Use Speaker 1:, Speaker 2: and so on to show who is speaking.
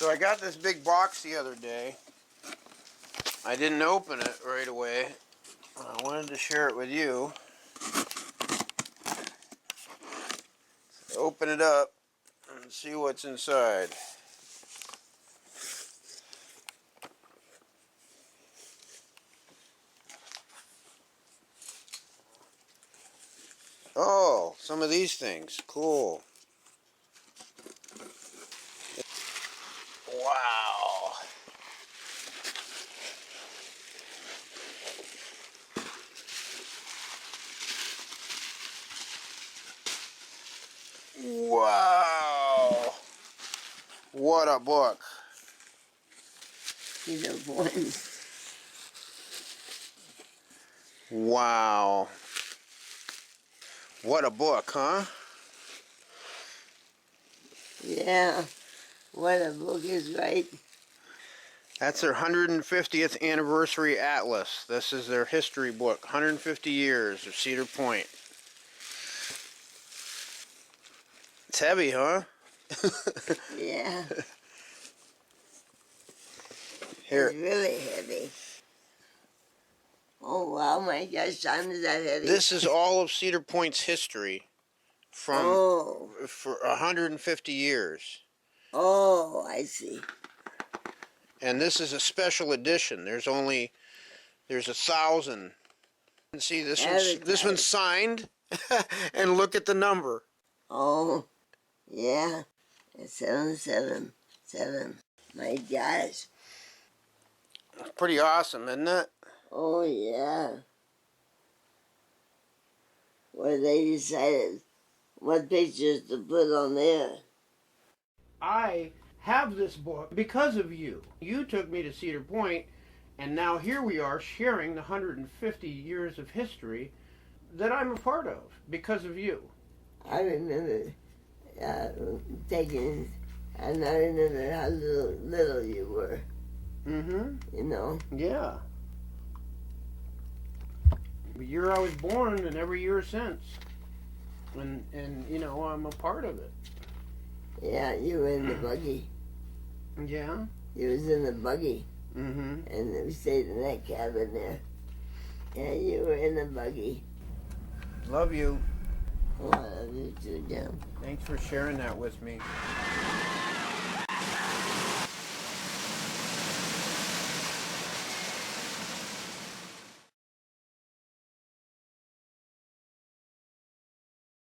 Speaker 1: So I got this big box the other day. I didn't open it right away. I wanted to share it with you. Open it up and see what's inside. Oh, some of these things. Cool. Wow. Wow. What a book.
Speaker 2: Cedar Point.
Speaker 1: Wow. What a book, huh?
Speaker 2: Yeah. What a book is right.
Speaker 1: That's their 150th Anniversary Atlas. This is their history book. 150 years of Cedar Point. It's heavy, huh?
Speaker 2: Yeah.
Speaker 1: Here.
Speaker 2: It's really heavy. Oh, wow, my gosh, John, is that heavy?
Speaker 1: This is all of Cedar Point's history for 150 years.
Speaker 2: Oh, I see.
Speaker 1: And this is a special edition. There's 1,000. And see, this one's signed. And look at the number.
Speaker 2: Oh, yeah. It's 777. My gosh.
Speaker 1: It's pretty awesome, isn't it?
Speaker 2: Oh, yeah. Where they decided what pictures to put on there.
Speaker 1: I have this book because of you. You took me to Cedar Point, and now here we are sharing the 150 years of history that I'm a part of because of you.
Speaker 2: I remember taking, and I remember how little you were.
Speaker 1: Mm-hmm.
Speaker 2: You know?
Speaker 1: Yeah. The year I was born and every year since. And you know, I'm a part of it.
Speaker 2: Yeah, you were in the buggy.
Speaker 1: Yeah?
Speaker 2: You was in the buggy.
Speaker 1: Mm-hmm.
Speaker 2: And we stayed in that cabin there. Yeah, you were in the buggy.
Speaker 1: Love you.
Speaker 2: Oh, I love you too, Jim.
Speaker 1: Thanks for sharing that with me.